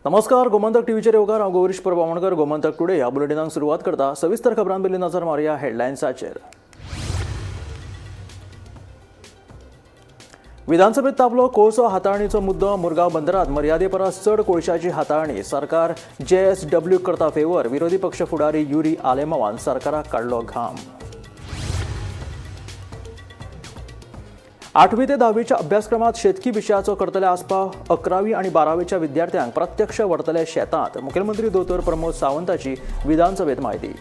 नमस्कार, गोमंतक टीव्हीचे रेवकार हांव गौरीश परबावणकर. गोमंतक टुडे ह्या बुलेटिनाक सुरवात करता. सविस्तर खबरां पयलीं नजर मारया हेडलायन्साचेर. विधानसभेत तापलो कोळसो हाताळणीचो मुद्दो. मुरगांव बंदरात मर्यादे परस चड कोळशाची हाताळणी. सरकार JSW करता फेवर. विरोधी पक्ष फुडारी युरी आलेमावान सरकाराक काडलो घाम. 8वी ते 10वीच्या अभ्यासक्रमात शेतकी विशयाचो करतले आस्पाव. 11वी आणि 12वीच्या विद्यार्थ्यांक प्रत्यक्ष व्हरतले शेतांत. मुखेलमंत्री दोतोर प्रमोद सावंताची विधानसभेत म्हायती.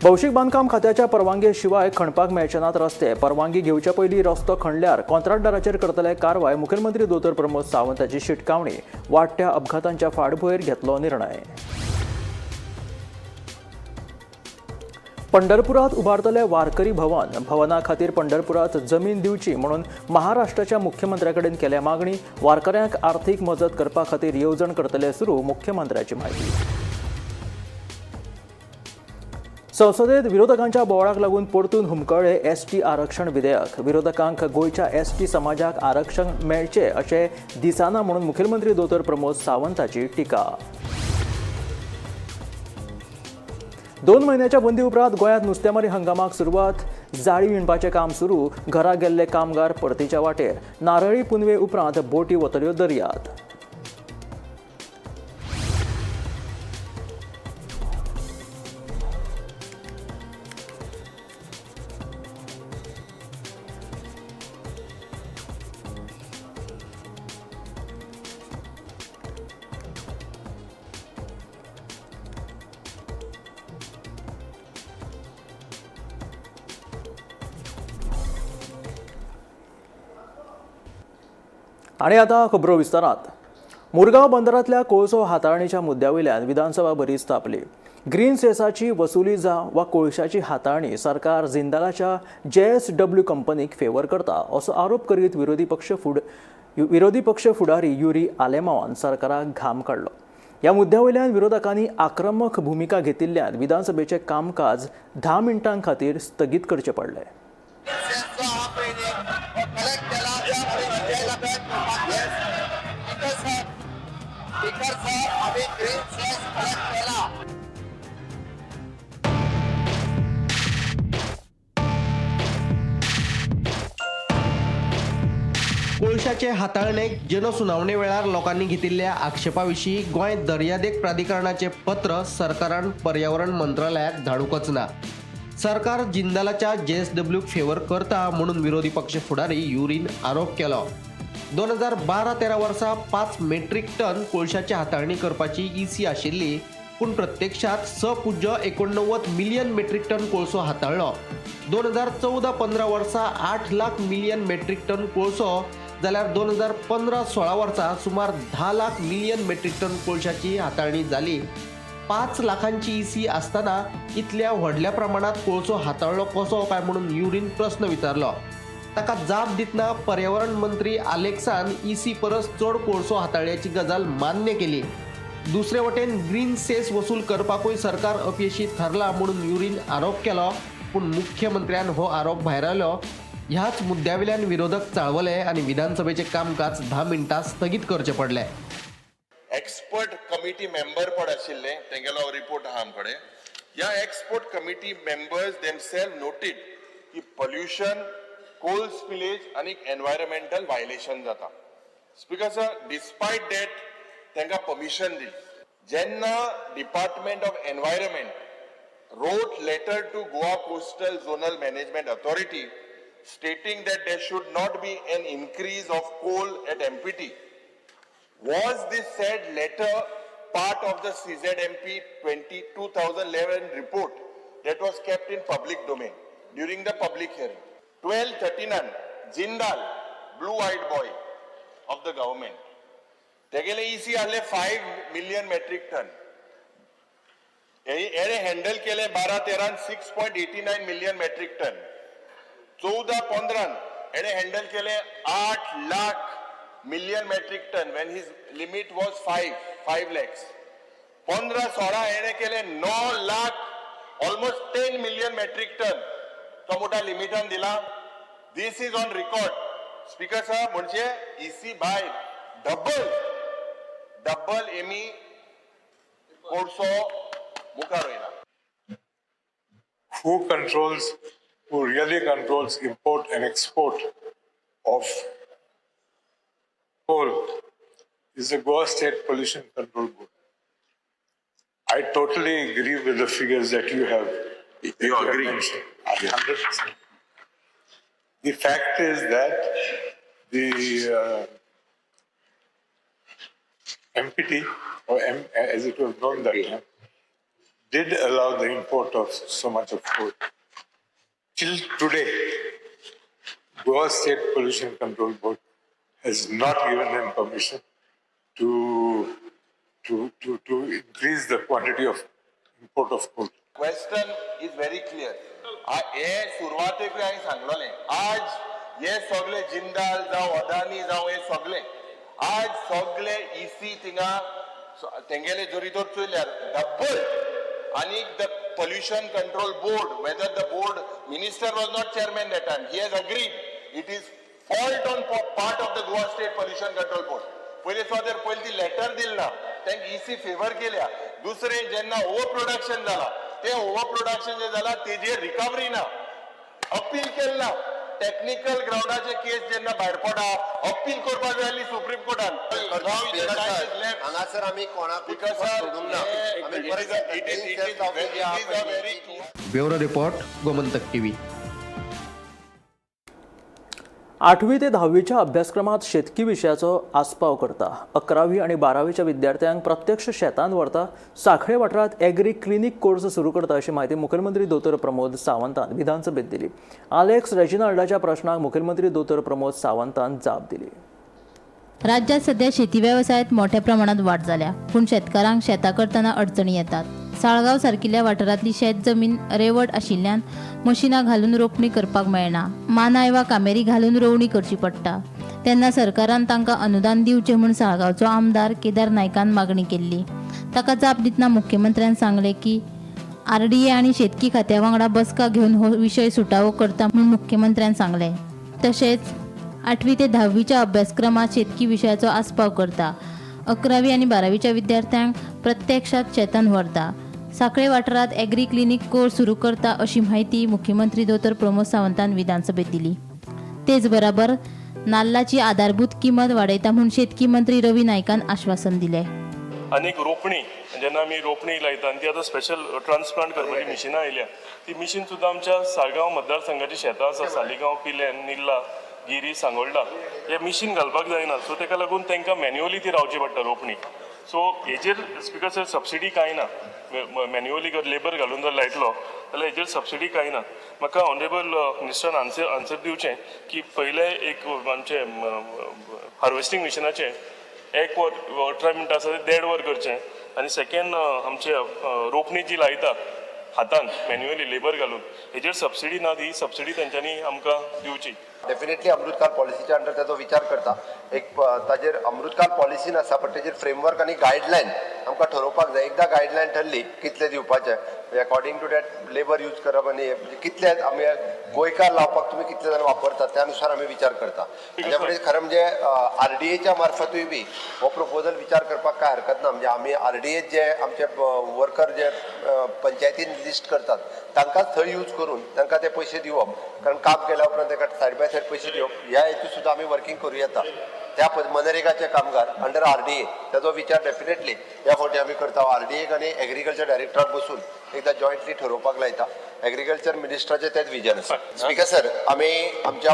भौशीक बांदकाम खात्याच्या परवानगी शिवाय खणपाक मेळचे नात रस्ते. परवानगी घेवच्या पयलीं रस्तो खणल्यार कंत्राटदाराचेर करतले कारवाय. मुखेलमंत्री दोतोर प्रमोद सावंताची शिटकावणी. वाडट्या अपघातांच्या फाटभुंयेर घेतलो निर्णय. पंढरपुरात उबारतले वारकरी भवन. भवना खातीर पंढरपुरात जमीन दिवची म्हणून महाराष्ट्राच्या मुख्यमंत्र्याकडेन केल्या मागणी. वारकऱ्यांक आर्थीक मजत करपा खातीर येवजण करतले सुरू. मुख्यमंत्र्याची म्हायती. संसदेत विरोधकांच्या बोवाळाक लागून परतून हुमकळ्ळे ST आरक्षण विधेयक. विरोधकांक गोंयच्या ST समाजाक आरक्षण मेळचे अशें दिसना म्हणून मुखेलमंत्री दोतोर प्रमोद सावंताची टिका. 2 म्हयन्याच्या बंदी उपरांत गोंयांत नुस्तेमारी हंगामाक सुरवात. जाळी विणपाचें काम सुरू. घरा गेल्ले कामगार परतीच्या वाटेर. नारळी पुनवे उपरांत बोटी वतल्यो दर्यांत. आणि आता खबरो विस्तारात. मुरगांव बंदरांतल्या कोळसो हाताळणीच्या मुद्द्यावयल्यान विधानसभा बरीच तापली. ग्रीन सेसाची वसुली वा कोळशाची हाताळणी सरकार जिंदालाच्या JSW कंपनीक फेवर करता असो आरोप करीत विरोधी पक्ष फुडारी युरी आलेमावान सरकाराक घाम काडलो. ह्या मुद्द्यावयल्यान विरोधकांनी आक्रमक भूमिका घेतिल्ल्यान विधानसभेचें कामकाज 10 मिनटां खातीर स्थगीत करचें पडलें. कोळशाचे हाताळणेक जनसुनावणे वेळार लोकांनी घेतिल्ल्या आक्षेपाविशीं गोंय दर्यादेग प्राधिकरणाचे पत्र सरकारान पर्यावरण मंत्रालयाक धाडूंकच ना. सरकार जिंदालाच्या JSW फेवर करता म्हणून विरोधी पक्ष फुडारी युरीन आरोप केलो. 2012-13 वर्सा 5 मेट्रीक टन कोळशाची हाताळणी करपाची EC आशिल्ली, पूण प्रत्यक्षात 6.89 मिलियन मेट्रीक टन कोळसो हाताळ्ळो. 2014-15 वर्सा 8 लाख मिलियन मेट्रीक टन कोळसो जाल्यार 2015-16 वर्सा सुमार 10 लाख मिलियन मेट्रीक टन कोळशाची हाताळणी जाली. 5 लाखांची EC आसतना इतल्या व्हडल्या प्रमाणात कोळसो हाताळ्ळो कसो काय म्हणून युरीन प्रश्न विचारलो. ताका जाप दितना पर्यावरण मंत्री आलेक्सान EC परस चड कोळसो हाताळ्याची गजाल मान्य केली. दुसरे वटेन ग्रीन सेस वसूल करपाकूय सरकार अपयशी ठरला म्हणून युरीन आरोप केलो, पूण मुख्यमंत्र्यान हो आरोप भायर लायलो. ह्याच मुद्द्यावयल्यान विरोधक चाळवले आनी विधानसभेचे कामकाज 10 मिनटां स्थगीत करचे पडले. एक्सपर्ट कमिटी मेंबर पण आशिल्ले, तेंगेलो रिपोर्ट आहा आमकडे. ह्या expert committee members themselves noted की पोल्युशन, कोल स्पिलेज आणि एन्व्हायरमेंटल वायलेशन जाता. स्पीकर सर, डिस्पाइट दॅट तांकां परमिशन दिली. जेन्ना department of environment wrote letter to Goa Coastal Zonal Management Authority stating that there should not be an increase of coal at MPT. Was this said letter part of the CZMP 2011 report that was kept in public domain during the public hearing? 1239 Jindal, blue-eyed boy of the government. Tegele EC आले 5 million metric ton. एने handle केले 12-13 6.89 million metric ton. 14-15 एने handle केले 8 lakh million metric ton when his limit was 5 lakhs. 15-16 एने केले 9 lakh almost 10 million metric tonne. तो मोठा लिमिटान दिला. This is on record. Speaker साहेब म्हणजे इसी भायर डबल एमी कोर्सो मुखार वयला. who really controls import and export of coal is the Goa State Pollution Control Board. I totally agree with the figures that you have. You agree? Mentioned. 100%. The fact is that the MPT, or as it was known that time, did allow the import of so much of coal. Till today, Goa State Pollution Control Board has not given them permission to increase the quantity of import of coal. Question is very clear. हे सुरवातेक हांवें सांगलोलें, आज हे सगळे जिंदाल जावं अदानी जावं हे सगळे आज सगळे इसी थिंगा तेंगेले जोरी तर चोयल्यार डबल. आणि the pollution control board, whether the board minister was not chairman that time, he has agreed it is fault on part of the Goa State Pollution Control Board. पहिले स्वादर पहिले ती लेटर दिलना त्यांनी ईसी फेवर केल्या. दुसरे जेन्ना over production झाला ते over production जे झाला तेजे रिकवरी ना अपील केला. टेक्निकल ग्राउंडाचे केस जेन्ना भायर पडा अपील करपाक जाय सुप्रीम कोर्टान. हांगासर आमी कोणाकूच सोडूंक ना. आमी ब्युरो रिपोर्ट गोमंतक टीव्ही. 8वी ते 10वीच्या अभ्यासक्रमात शेतकी विशयाचो आस्पाव करता. 11वी आणि 12वीच्या विद्यार्थ्यांक प्रत्यक्ष शेतांत व्हरता सांखळे वाठारांत एग्री क्लिनीक कोर्स सुरू करता अशी माहिती मुखेलमंत्री दोतोर प्रमोद सावंतान विधानसभेत दिली. आलेक्स रेजिनाल्डाच्या प्रश्नाक मुखेलमंत्री दोतोर प्रमोद सावंतान जाप दिली. राज्यात सध्या शेती व्यवसायात मोठ्या प्रमाणात वाढ झाल्या, पण शेतकऱ्यांक शेता करताना अडचणी येतात. साळगाव सारकिल्ल्या वाठारांतली शेत जमीन रेवड आशिल्ल्यान मशिनां घालून रोपणी करपाक मेळना. मानाय वा कामेरी घालून रोवणी करची पडटा. तेन्ना सरकारान तांकां अनुदान दिवचें म्हूण साळगावचो आमदार केदार नायकान मागणी केल्ली. ताका जाप दितना मुख्यमंत्र्यान सांगलें की RDA आनी शेतकी खात्या वांगडा बसका घेवन हो विशय सुटावो करता म्हूण मुख्यमंत्र्यान सांगलें. तशेंच 8वी ते 10वीच्या अभ्यासक्रमात शेतकी विशयाचो आस्पाव करता. 11वी आणि 12वीच्या विद्यार्थ्यांक प्रत्यक्षात शेतान व्हरता. सांखळे वाठारांत एग्री क्लिनीक कोर्स सुरू करता अशी माहिती मुख्यमंत्री दोतोर प्रमोद सावंतान विधानसभेत दिली. तेच बरोबर नाल्लाची आधारभूत किंमत वाडयता म्हूण शेतकी मंत्री रवी नायकान आश्वासन दिलें. आनीक रोपणी जेन्ना आमी रोपणी लायता आनी ती आतां स्पेशल ट्रान्सप्लांट करपाची मिशिनां आयल्या. ती मिशीन सुद्दां आमच्या साळगांव मतदारसंघाची शेतां आसा सालिगांव, पिलेन, निल्ला, गिरी, सांगोळडा हे मिशीन घालपाक जायना. सो ताका लागून तांकां मॅन्युअली ती रावची पडटा रोपणी. सो हेजेर स्पीकर सर सबसिडी कांय ना. मॅन्युअली लेबर घालून जर लायतलो जाल्यार हेजेर सबसिडी कांय ना. म्हाका ऑनरेबल मिनिस्टरान आन्सर दिवचें की पयले एक आमचे हार्वेस्टिंग मिशिनाचें 1 वर 18 मिनटां आसा ते 1.5 वर करचें. आनी सेकेंड आमचे रोपणी जी लायता हातान मॅन्युअली लेबर घालून हेजेर सबसिडी ना. ती सबसिडी तेंच्यांनी आमकां दिवची. डेफिनेटली अमृतकाल पॉलिसीच्या अंडर त्याचो विचार करता. एक ताजेर अमृतकाल पॉलिसीन आसा पण ताजेर फ्रेमवर्क आनी गायडलायन आमकां ठरोवपाक जाय. एकदा गायडलायन ठरली कितले दिवपाचे according to that labour use करप आनी कितले आमी गोंयकार लावपाक तुमी कितले जाण वापरतात त्या अनुसार आमी विचार करता. त्याच्या मुळे खरें म्हणजे RDAच्या मार्फतूय बी हो प्रपोजल विचार करपाक काय हरकत ना. म्हणजे आमी RDA जे आमचे वर्कर जे पंचायतीन लिस्ट करतात तांकांच थंय यूज करून तांकां ते पयशे दिवप. कारण काम केल्या उपरांत ताका सायड बाय सायड पयशे दिवप ह्या हेतू सुद्दां आमी वर्किंग करूं येता. त्या मनरेगाचे कामगार अंडर RDA ताचो विचार डेफिनेटली ह्या फावटी आमी करता. RDA आनी एग्रीकल्चर डायरेक्टराक बसून एकदा जॉयंटली ठरोवपाक लायता. एग्रीकल्चर मिनिस्टराचें तेच विजन आसा. स्पीकर सर, आमी आमच्या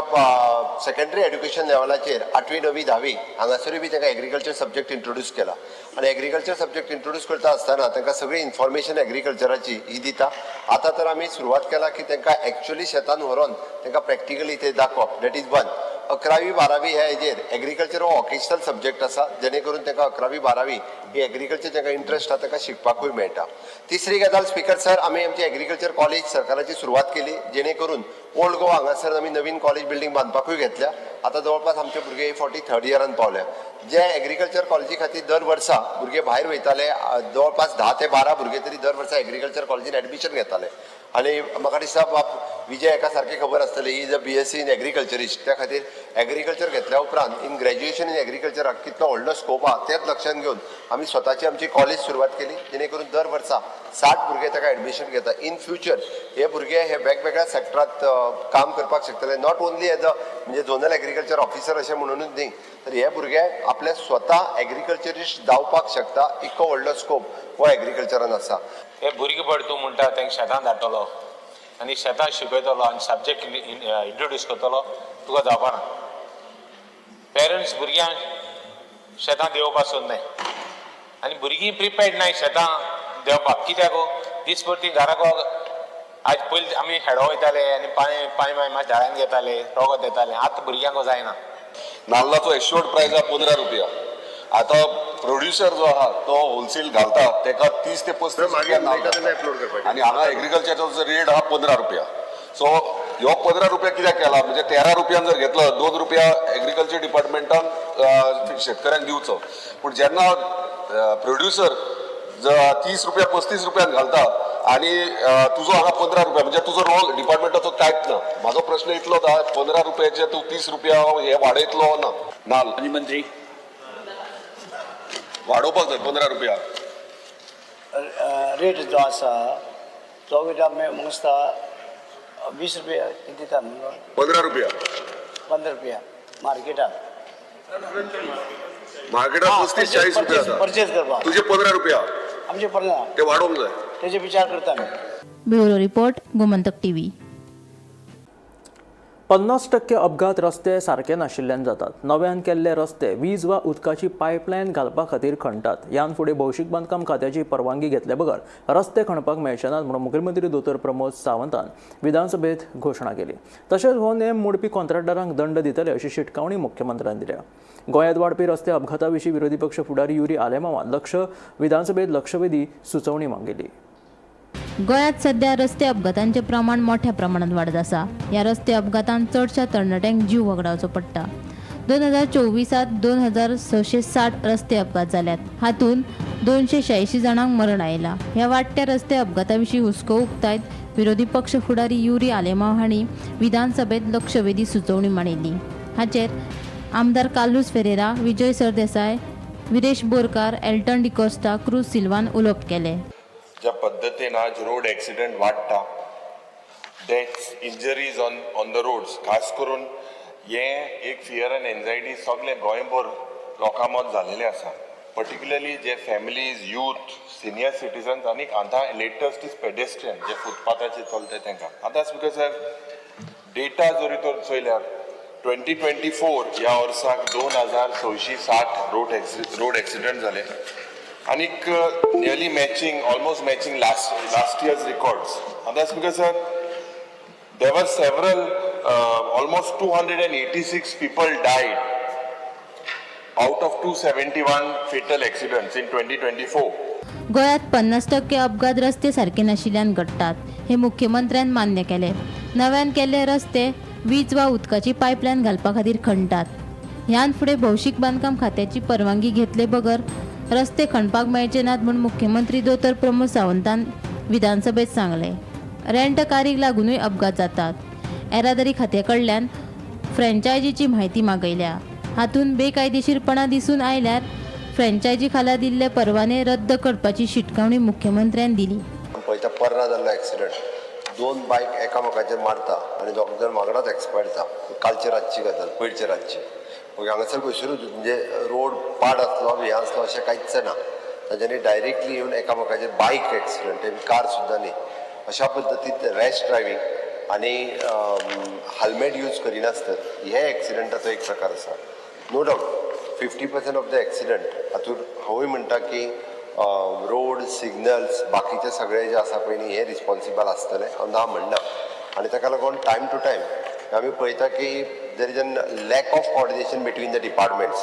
सेकंडरी एड्युकेशन लेवलाचेर 8वी, 9वी, 10वी हांगासरूय बी तांकां एग्रीकल्चर सब्जेक्ट इंट्रोड्यूस केला. आनी एग्रीकल्चर सब्जेक्ट इंट्रोड्यूस करता आसतना तांकां सगळी इन्फॉर्मेशन एग्रीकल्चराची ही दिता. आतां तर आमी सुरवात केला की तांकां एक्चुअली शेतान व्हरोन तांकां प्रॅक्टिकली ते दाखोवप. That is 1. 11वी, 12वी ह्या हेजेर एग्रीकल्चर हो वॉकेशनल सब्जेक्ट आसा जेणे करून तांकां 11वी, 12वी ही एग्रीकल्चर तांकां इंट्रस्ट आसा तांकां शिकपाकूय मेळटा. तिसरी गजाल स्पीकर सर, आमी आमची एग्रीकल्चर कॉलेज सरकाराची सुरवात केली जेणे करून ओल्ड गोवा हांगासर आमी नवीन कॉलेज बिल्डींग बांदपाकूय घेतल्या. आतां जवळपास आमचे भुरगे फावटी 3rd इयरान पावल्या. जे एग्रीकल्चर कॉलेजी खातीर दर वर्सा भुरगे भायर वयताले, जवळपास 10 ते 12 भुरगे तरी दर वर्सा एग्रीकल्चर कॉलेजीन एडमिशन घेताले. आनी म्हाका दिसता विजय एका सारकी खबर आसतली, is a BSc in agriculturist. त्या खातीर एग्रीकल्चर घेतल्या उपरांत इन ग्रॅज्युएशन इन एग्रीकल्चराक कितलो व्हडलो स्कोप आहा तेच लक्षांत घेवन आमी स्वताची आमची कॉलेज सुरवात केली, जेणे करून दर वर्सा 60 भुरगे ताका एडमिशन घेता. इन फ्युचर हे भुरगे हे वेगवेगळ्या सेक्टरांत काम करपाक शकतले, नॉट ओन्ली एज अ म्हणजे झोनल एग्रीकल्चर ऑफिसर अशें म्हणूनच न्ही, तर हे भुरगे आपले स्वता एग्रीकल्चरिस्ट जावपाक शकता. इतको व्हडलो स्कोप हो एग्रीकल्चरान आसा. हे भुरगे पड तूं म्हणटा तांकां शेतांत धाडटलो आनी शेतांत शिकयतलो आनी सब्जेक्ट इंट्रोड्यूस करतलो, तुका जावपा ना. पेरंट्स भुरग्यांक शेतांत येवपाक सोदनाय आनी भुरगीं प्रिपेर्ड नाय शेतांत देंवपाक. कित्याक दीस भर तीं घराक आज पयलीं आमी हेडो वयताले आनी पांय मातशें झाडांत घेताले, रगत देताले. आतां भुरग्यांक जायना. नाल्लाचो एश्योर्ड प्रायस आहा 15 रुपया. आता प्रोड्युसर जो आहा तो होलसेल घालता तेका 30 ते 35 रुपया आणि हांगा एग्रीकल्चरचो रेट आहा 15 रुपया. सो ह्यो 15 रुपया कित्याक केला म्हणजे 13 रुपयान जर घेतलो 2 रुपया एग्रीकल्चर डिपार्टमेंटान शेतकऱ्यांक दिवचो. पूण जेन्ना प्रोड्युसर 30 रुपया 35 रुपयान घालता आणि तुजो हांगा 15 रुपया म्हणजे तुजो रोल डिपार्टमेंटाचो कांयच ना. म्हाजो प्रश्न इतलोच आहा 15 रुपयाचे तूं 30 रुपया हे वाडयतलो ना. नाल मंत्री वाडोवपाक जाय 15 रुपया. रेट जो आसा तो म्हाका दिसता 20 रुपया दिता न्हू. 15 रुपया 15 रुपया मार्केटान मार्केटात 35-40 रुपया आसा. परचेज करपाक तुझे 15 रुपया आमचे पडना, ते वाडोवंक जाय. तेजे विचार करता आमी. Bureau report Gomantak TV. 50% अपघात रस्ते सारके नाशिल्ल्यान जातात. नव्यान केल्ले रस्ते वीज वा उदकाची पायपलायन घालपा खातीर खणटात. ह्यान फुडें भौशीक बांदकाम खात्याची परवानगी घेतले बगर रस्ते खणपाक मेळचे नात म्हणून मुखेलमंत्री दोतोर प्रमोद सावंतान विधानसभेत घोशणा केली. तशेंच हो नेम मोडपी कॉन्ट्रॅक्टरांक दंड दितले अशी शिटकावणी मुख्यमंत्र्यान दिल्या. गोंयांत वाडपी रस्ते अपघाता विशीं विरोधी पक्ष फुडारी युरी आलेमावान विधानसभेत लक्षवेधी सुचोवणी मागिल्ली. गोंयांत सध्या रस्ते अपघातांचे प्रमाण मोठ्या प्रमाणात वाडत आसा. ह्या रस्ते अपघातांत चडशा तरणाट्यांक जीव वगडावचो पडटा. 2024 2660 रस्ते अपघात जाल्यात. हातूंत 286 जाणांक मरण आयलां. ह्या वाडट्या रस्ते अपघाता विशीं हुस्को उक्तायत विरोधी पक्ष फुडारी युरी आलेमाव हांणी विधानसभेत लक्षवेधी सुचोवणी मांडिल्ली. हाचेर आमदार कार्लोस फेरेरा, विजय सरदेसाय, विरेश बोरकार, एल्टन डिकोस्टा, क्रूज सिल्वान उलोवप केले. ज्या पद्धतीन आज रोड ॲक्सिडेंट वाडटा, deaths, injuries on the roads, खास करून हे एक फियर एंड एन्झायटी सगळे गोंयभर लोकां मत जालेले आसा. पर्टिक्युलरली जे फॅमिलीज, यूथ, सिनियर सिटीजन्स आनी आतां लेटस्ट इज पेडेस्ट्रियन जे फुटपाथाचेर चलता तांकां. आतां बिकॉज डेटा जरी तर चोयल्यार 2024 ह्या वर्साक 2660 रोड ॲक्सिडेंट जाले आनीक nearly almost matching last years records. And that's because there were several, almost 286 people died out of 271 fatal accidents in 2024. गोंयांत 50% अपघात रस्ते सारके नाशिल्ल्यान घडटात हे मुख्यमंत्र्यान मान्य केले. नव्यान केल्ले रस्ते वीज वा उदकाची पायपलायन घालपा खातीर खणटात. ह्यान फुडें भौशीक बांदकाम खात्याची परवानगी घेतले बगर रस्ते खणपाक मेळचे नात म्हूण मुख्यमंत्री दोतोर प्रमोद सावंतान विधानसभेत सांगले. रेंट कारीक लागूनय अपघात जातात. येरादारी खात्या कडल्यान फ्रँचायजीची म्हायती मागयल्या. हातूंत बेकायदेशीरपणां दिसून आयल्यार फ्रँचायजी खाला दिल्ले परवाने रद्द करपाची शिटकावणी मुख्यमंत्र्यान दिली. पळयता पर्रा जाल्लो ॲक्सिडंट, 2 बायक एकामेकाचेर मारता आनी दोग जाण वांगडाच एक्सपायर जाता. कालचे रातची गजाल, पयरचे रातची. हांगासर खंयसरूच म्हणजे रोड पाड आसलो हे आसलो अशें कांयच ना. तांच्यांनी डायरेक्टली येवन एकामेकाचेर बायक एक्सिडंट, कार सुद्दां न्ही. अशा पद्दतीन रॅश ड्रायव्हिंग आनी हेल्मेट यूज करिनासतना हे एक्सिडंटाचो एक प्रकार आसा. No doubt 50% of the accident हातूंत हांवूय म्हणटा की रोड, सिग्नल्स, बाकीचे सगळे जे आसा पळय न्ही हे रिस्पॉन्सिबल आसतले, हांव ना म्हणना. आनी ताका लागून टायम टू टायम आमी पळयता की there is an lack of coordination between the departments.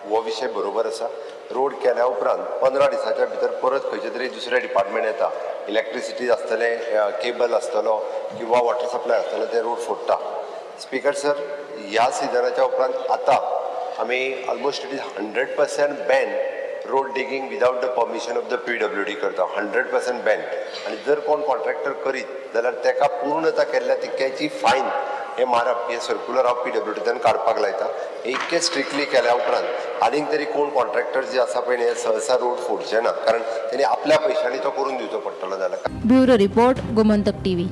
हो विशय बरोबर आसा. रोड केल्या उपरांत 15 दिसाच्या भितर परत खंयचे तरी दुसरे डिपार्टमेंट येता. इलेक्ट्रिसिटी आसतले, केबल आसतलो किंवा वॉटर सप्लाय आसतलो, ते रोड फोडटा. स्पीकर सर, ह्या सिजनाच्या उपरांत आतां आमी almost it is 100% ban road digging without the permission of the PWD करता. 100% बॅन. आनी जर कोण कॉन्ट्रॅक्टर करीत जाल्यार ताका पूर्णता केल्ल्या तितक्याची फायन हे मारप हे सर्क्युलर ऑफ PWDंतल्यान काडपाक लायता. इतके स्ट्रिक्टली केल्या उपरांत आनीक तरी कोण कॉन्ट्रॅक्टर जे आसा पळय हे सहसा रोड फोडचे ना, कारण तेणी आपल्या पयशांनी तो करून दिवचो पडटलो जाल्यार. Bureau report Gomantak TV.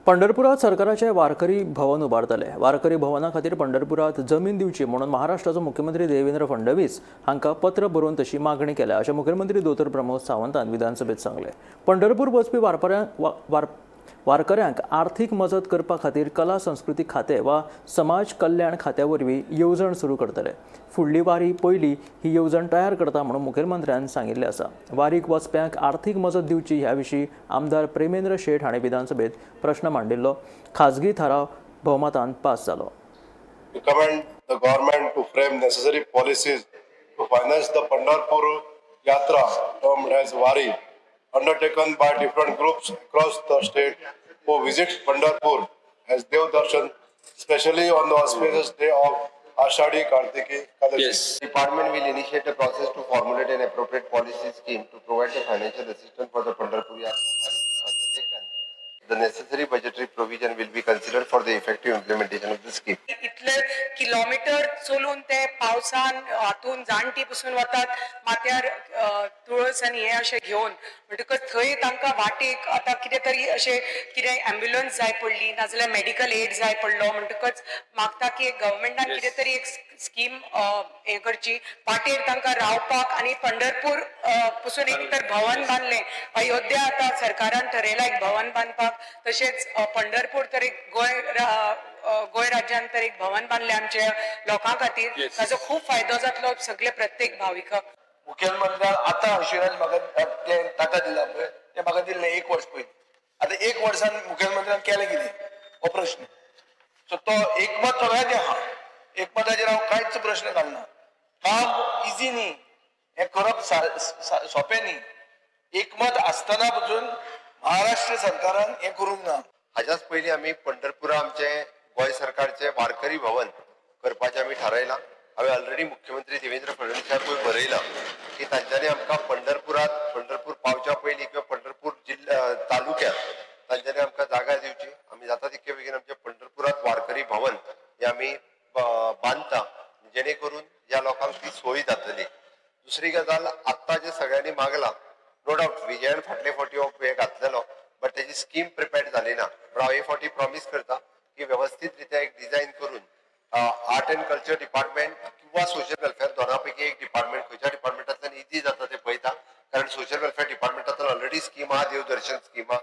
पंढरपुरात सरकाराचे वारकरी भवन उबारतले. वारकरी भवना खातीर पंढरपुरात जमीन दिवची म्हणून महाराष्ट्राचो मुख्यमंत्री देवेंद्र फडणवीस हांकां पत्र बरोवन तशी मागणी केल्या अशें मुखेलमंत्री दोतोर प्रमोद सावंतान विधानसभेत सांगले. पंढरपूर वचपी वारकऱ्यांक आर्थीक मजत करपा खातीर कला संस्कृती खातें वा समाज कल्याण खात्या वरवीं येवजण सुरू करतले. फुडली वारी पयली ही येवजण तयार करता म्हणून मुखेलमंत्र्यान सांगिल्ले आसा. वारीक वचप्यांक आर्थीक मजत दिवची ह्या विशीं आमदार प्रेमेंद्र शेट हाणें विधानसभेत प्रश्न मांडिल्लो. खाजगी थाराव भोवमतान पास जालो. Recommend the government to frame necessary policies to finance the Pandharpur Yatra, termed as Wari, undertaken by different groups across the state who visit Pandharpur as Dev Darshan, especially on the auspicious day of Ashadi Kartiki Ekadashi. Department will initiate a process to formulate an appropriate policy scheme to provide the financial assistance for the Pandharpur Yatra undertaken. The necessary budgetary provision will be considered for the effective implementation of the scheme. इतले kilometre चलून ते पावसान हातून जाणटी पसून वतात माथ्यार तुळस आनी हे अशें घेवन म्हणटकच थंय तांकां वाटेक आतां कितें तरी अशें कितें एम्ब्युलन्स जाय पडली नाजाल्यार मेडिकल एड जाय पडलो म्हणटकच मागता की गव्हर्मेंटान कितें तरी एक स्कीम हे करची वाटेर तांकां रावपाक आनी पंढरपूर पसून एक तर भवन बांदलें. अयोध्या आतां सरकारान थरयलां एक भवन बांदपाक, तशेंच पंढरपूर तर एक गोंय राज्यांत तर एक भवन बांदलें आमच्या लोकां खातीर. ताजो खूब फायदो जातलो सगळे प्रत्येक भाविकाक. मुखेलमंत्र्यान आतां आशिराज म्हाका ते ताका दिला पळय ते म्हाका दिल्लें 1 वर्स पयलीं. आतां 1 वर्सान मुखेलमंत्र्यान केलें कितें हो प्रश्न. सो तो एकमत सगळ्याचें आहा. एकमताचेर हांव कांयच प्रश्न घालना. काम इजी न्ही, हें करप सोंपें न्ही. एकमत आसतना पसून महाराष्ट्र सरकारान हें करूंक ना. हाच्याच पयलीं आमी पंढरपुरा आमचे गोंय सरकारचे वारकरी भवन करपाचें आमी थारायलां. हांवें ऑलरेडी मुख्यमंत्री देवेंद्र फडणवीसाक बरयलां की तांच्यांनी आमकां पंढरपूर पावच्या पयलीं किंवा पंढरपूर जिल्ल्या तालुक्यांत तांच्यांनी आमकां जागा दिवची. आमी जाता तितके बेगीन आमचे पंढरपुरांत वारकरी भवन हे आमी बांदता जेणे करून ह्या लोकांक ती सोय जातली. दुसरी गजाल आत्तां जे सगळ्यांनी मागलां, नो डावट विजयान फाटले फावटी हो हे घातलेलो बट तेजी स्कीम प्रिपेअर्ड जाली ना. पण हांव हे फावटी प्रॉमिस करता की व्यवस्थीत रित्या एक डिझायन करून आर्ट अँड कल्चर डिपार्टमेंट किंवा सोशल वेलफेअर दोनापैकी एक डिपार्टमेंट खंयच्या डिपार्टमेंटांतल्यान इजी जाता ते पळयता. कारण सोशल वेलफेअर डिपार्टमेंटांतल्यान ऑलरेडी स्कीम आहा, देवदर्शन स्कीम आहा,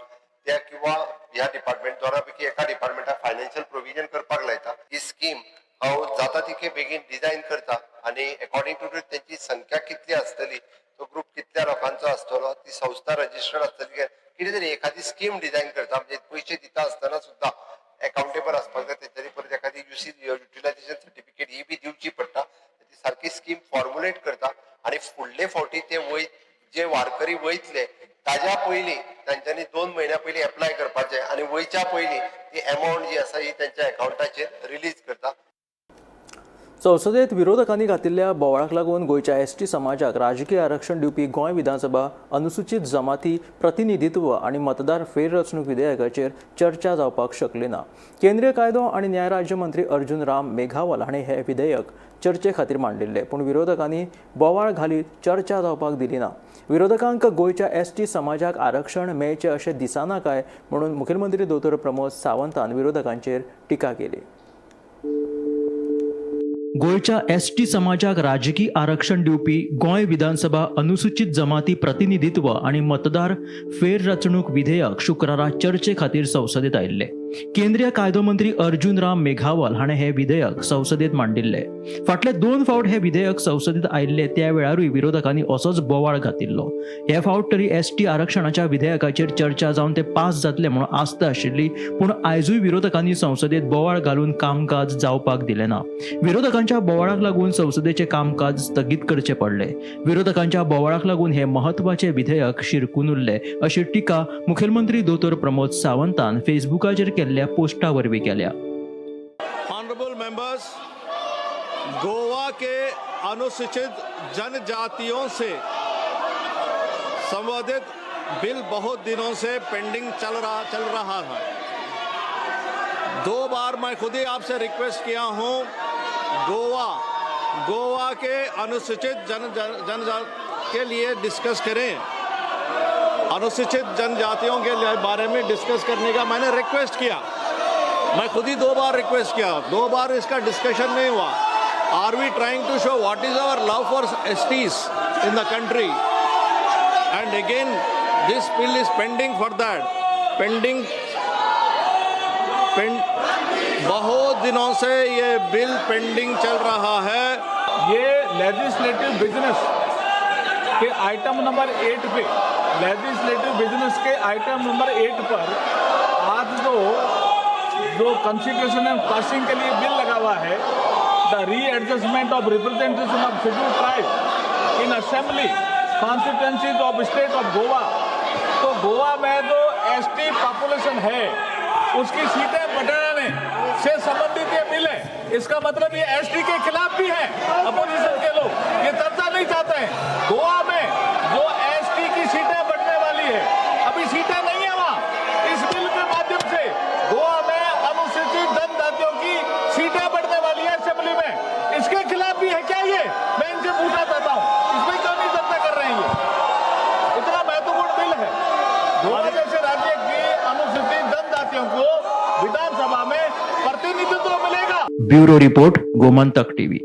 त्या किंवा ह्या डिपार्टमेंट दोनापैकी एका डिपार्टमेंटाक फायनान्शियल प्रोविजन करपाक लायता. ही स्कीम हांव जाता तितके बेगीन डिझायन करता आनी अकॉर्डिंग टू त्यांची संख्या कितली आसतली, तो ग्रुप कितल्या लोकांचो आसतलो, ती संस्था रजिस्टर्ड आसतली, कितें तरी एखादी स्कीम डिझायन करता. म्हणजे पयशे दिता आसतना सुद्धा अकाउंटेबल आसपाक जाय. तेतरी परत एखादी युटिलायझेशन सर्टिफिकेट ही बी दिवची पडटा. ती सारकी स्कीम फॉर्म्युलेट करता आनी फुडले फावटी ते जे वारकरी वयतले ताज्या पयलीं तांच्यांनी 2 म्हयन्या पयलीं एप्लाय करपाचें आनी वयच्या पयलीं ती अमावंट जी आसा ही तांच्या अकाउंटाचेर रिलीज करता. संसदेत विरोधकांनी घातिल्ल्या बोवाळाक लागून गोंयच्या एसटी समाजाक राजकीय आरक्षण दिवपी गोंय विधानसभा अनुसूचित जमाती प्रतिनिधित्व आणि मतदार फेररचणूक विधेयकाचेर चर्चा जावपाक शकली ना. केंद्रीय कायदो आणि न्याय राज्य मंत्री अर्जुन राम मेघवाल हाणें हें विधेयक चर्चे खातीर मांडिल्लें, पूण विरोधकांनी बोवाळ घालीत चर्चा जावपाक दिली ना. विरोधकांक गोंयच्या एसटी समाजाक आरक्षण मेळचें अशें दिसना काय म्हणून मुखेलमंत्री दोतोर प्रमोद सावंतान विरोधकांचेर टिका केली. गोयच्या एसटी समाजाक राजकीय आरक्षण दिवपी गोंय विधानसभा अनुसूचित जमाती प्रतिनिधित्व आणि मतदार फेररचणूक विधेयक शुक्रारा चर्चे खातीर संसदेत आयिल्ले. केंद्रीय कायदो मंत्री अर्जुन राम मेघवाल हाणें हें विधेयक संसदेत मांडिल्ले. फाटले 2 फावट हें विधेयक संसदेत आयिल्ले त्या वेळारूय विरोधकांनी असोच बोवाळ घातिल्लो. हे फावट तरी एसटी आरक्षणाच्या विधेयकाचेर चर्चा जावन ते पास जातले म्हणून आस्त आशिल्ली, पूण आयजूय विरोधकांनी संसदेत बोवाळ घालून कामकाज जावपाक दिलें ना. विरोधकांच्या बोवाळाक लागून संसदेचें कामकाज स्थगीत करचें पडलें. विरोधकांच्या बोवाळाक लागून हें महत्वाचें विधेयक शिरकून उरलें अशी टिका मुखेलमंत्री दोतोर प्रमोद सावंतान फेसबुकाचेर केल्ल्या पोस्टा वरवीं केल्या. Honorable members, गोवा के अनुसूचित जनजातियों से संबंधित बिल बहुत दिनों से पेंडिंग चल रहा था. 2 बार मैं खुद ही आपसे रिक्वेस्ट किया हूं, गोवा के अनुसूचित जनजाति के लिए डिस्कस करें. अनुसूचित जनजातियों के बारे में डिस्कस करने का मैंने रिक्वेस्ट किया. मैं खुद ही 2 बार रिक्वेस्ट किया, 2 बार इसका डिस्कशन नहीं हुआ. Are we trying to show what is our love for STs in the country? And again this bill is pending for that. बहुत दिनों से ये बिल पेंडिंग चल रहा है. ये लेजिस्लेटिव बिजनेस के आइटम नंबर 8 पे, लेजिस्लेटिव बिजनेस के item number 8 पर आज जो constitution passing के लिए बिल लगा हुआ है, the readjustment of representation of schedule tribe in assembly constituencies of state of Goa. तो गोवा में जो ST पॉपुलेशन है उसकी सीटें बढ़ाने से संबंधित ये बिल है. इसका मतलब ये ST के खिलाफ भी है. अपोजिशन के लोग ये चर्चा नहीं चाहते हैं. गोवा में जो ST की सीटें बढ़ने वाली है, अभी सीटें नहीं है वहाँ. इस बिल के माध्यम से गोवा में अनुसूचित जनजातियों की सीटें बढ़ने वाली है असेंबली में. इसके खिलाफ भी है क्या ये? मैं इनसे पूछना चाहता हूँ, इसमें क्यों नहीं चर्चा कर रहे हैं? ये इतना महत्वपूर्ण बिल है. गोवा जैसे राज्य की अनुसूचित जनजातियों को विधानसभा में प्रतिनिधित्व मिलेगा. Bureau report, Gomantak TV.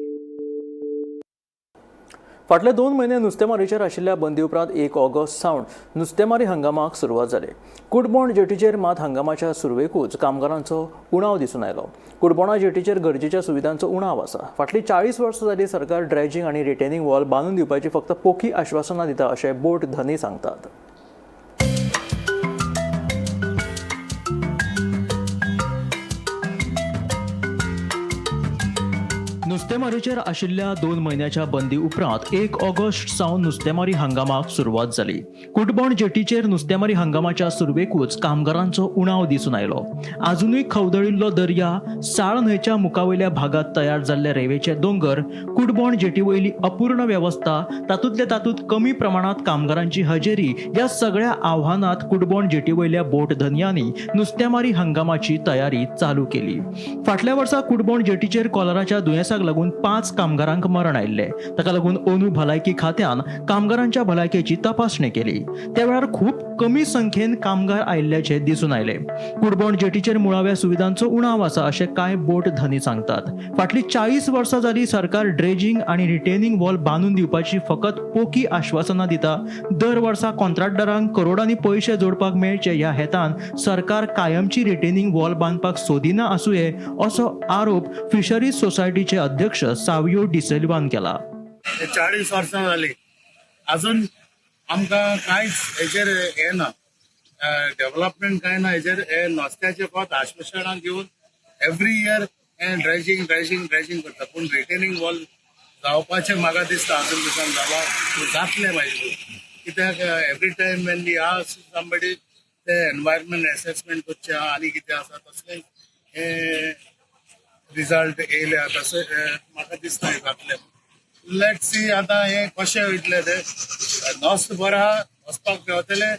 फाटले 2 म्हयने नुस्तेमारीचेर आशिल्ल्या बंदी उपरांत 1 ऑगस्ट सावन नुस्तेमारी हंगामाक सुरवात जाली. कुडबोण जेटीचेर मात हंगामाच्या सुरवेकूच कामगारांचो उणाव दिसून आयलो. कुडबोणा जेटीचेर गरजेच्या सुविधांचो उणाव आसा. फाटलीं 40 वर्सां जाली सरकार ड्रेजिंग आनी रिटेनिंग वॉल बांदून दिवपाची फक्त पोकी आश्वासनां दिता अशें बोट धनी सांगतात. नुस्तेमारीचेर आशिल्ल्या 2 म्हयन्याच्या बंदी उपरांत 1 ऑगस्ट सावन नुस्तेमारी हंगामाक सुरवात जाली. कुडबोण जेटीचेर नुस्तेमारी हंगामाच्या सुरवेकूच कामगारांचो उणाव दिसून आयलो. आजुनूय खवदळिल्लो दर्या, साळ न्हंयच्या मुखावयल्या भागात तयार जाल्ले रेंवेचे दोंगर, कुडबोण जेटीवयली अपूर्ण वेवस्था, तातूंतले तातूंत कमी प्रमाणात कामगारांची हजेरी ह्या सगळ्या आव्हानांत कुडबोण जेटीवयल्या बोट धन्यांनी नुस्तेमारी हंगामाची तयारी चालू केली. फाटल्या वर्सा कुडबोण जेटीचेर कॉलराच्या दुयेंसाक लागून 5 कामगारांक मरण आयिल्ले. ताका लागून अंदू भलायकी खात्यान कामगारांच्या भलायकेची तपासणी केली. त्या वेळार खूप कमी संख्येन कामगार आयिल्ल्याचे दिसून आयले. कुडबोण जेटीचेर मुळाव्या सुविधांचो उणाव आसा अशें कांय बोट धनी सांगतात. फाटलीं 40 वर्सां जाली सरकार ड्रेजिंग आनी रिटेनिंग वॉल बांदून दिवपाची फकत पोकी आश्वासनां दिता. दर वर्सा कॉन्ट्रॅक्टरांक करोडांनी पयशे जोडपाक मेळचे ह्या हेतान सरकार कायमची रिटेनिंग वॉल बांदपाक सोदिना आसूये असो आरोप फिशरीज सोसायटीचे अध्यक्ष सावियो डिसेल्वान केला. 40 वर्सां जाली, अजून आमकां कांयच हेचेर हे ना, डेव्हलपमेंट काय ना. हेचेर हे नुस्त्याचे फक्त आश्वासनां घेवन एव्हरी इयर हे ड्रेजिंग करता. पूण रिटेनिंग वॉल जावपाचें म्हाका दिसता अजून दिसान जातलें मागीर. कित्याक every time when we ask somebody ते एनवायरमेंट असेसमेंट करचें आनी कितें आसा तसलें हे रिजल्ट येयल्या तशें म्हाका दिसता जातलें. लेट्स सी आतां हे कशें वयतलें ते. नॉस्त बरो आहा, वचपाक पेंवतले,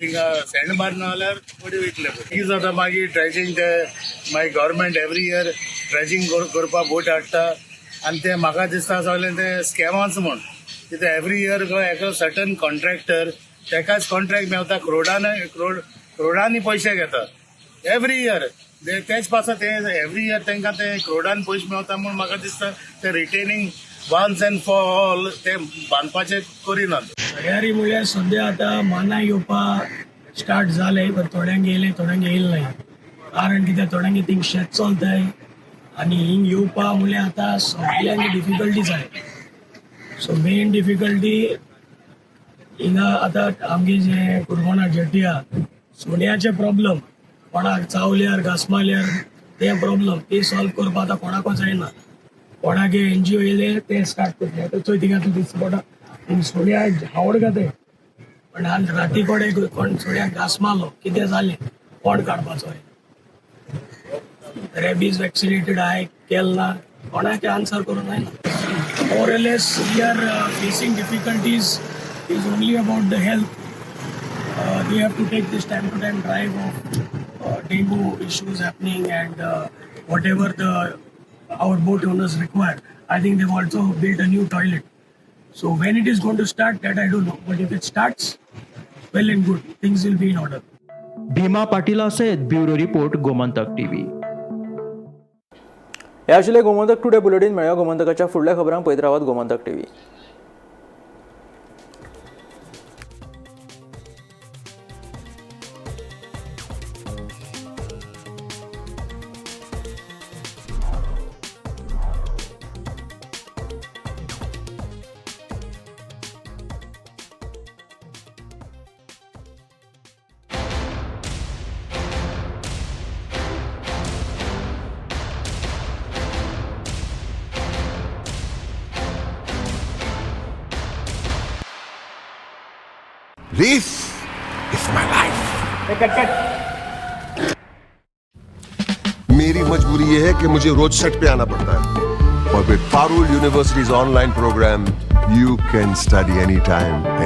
थिंगा सेंड मारना जाल्यार बरी वयतले. कितें जाता मागीर ड्रेजिंग ते मागीर गव्हर्मेंट एव्हरी इयर ड्रेजिंग करपाक बोट हाडटा आनी ते म्हाका दिसता सगळें ते स्कॅमाच म्हूण. कित्याक एव्हरी इयर एका सर्टन कॉन्ट्रॅक्टर तेकाच कॉन्ट्रॅक्ट मेळटा, करोडांनी पयशे घेता एव्हरी इयर. तेच पासून ते एव्हरी इयर तांकां ते करोडांनी पयशे मेळटा म्हूण म्हाका दिसता ते retaining once and for all ते बांदपाचें करिनात. तयारी म्हळ्यार सद्या आतां मानाय येवपाक स्टार्ट जाले, पण थोड्यांक येयले थोड्यांक येयले नाही. कारण कित्याक थोड्यांक थिंग शेत चलताय आनी हिंग येवपाक म्हळ्यार आतां सगळ्यांक डिफिकल्टीज आहाय. सो मेन डिफिकल्टी हिंगा आतां आमगे जे कुडबोणा जेटी आहा, सोन्याचे प्रॉब्लम, कोणाक चावल्यार घास मारल्यार ते प्रॉब्लम ते सॉल्व करपाक आतां कोणाकूच जायना. कोणाक NGO येयले ते स्टार्ट करतले. चोय थिंगा तूं दिसता पडटा सोड्या हावड घाते, पण आज राती कोण सोड्याक घास मारलो कितें जालें कोण काडपाचो. रेबीज वॅक्सिनेटेड आहे केलं ना कोणाचे आन्सर करून नाही ना more less we are facing difficulties is only about the health we have to take this time to time drive of dengue issues happening and whatever the our boat owners require. I think they've also built a new toilet. So when it is going to start, that I don't know. But if it starts, well and good. Things will be in order. Bhima Patil सयत bureau report Gomantak TV. हे आशिल्ले Gomantak today bulletin. मेळ्या गोमंतकाच्या फुडल्या खबरांक पळयत रावात Gomantak TV. This is my life. मेरी मजबूरी ये है कि मुझे रोज सेट पे आना पड़ता है और with Parul universities online program you can study any time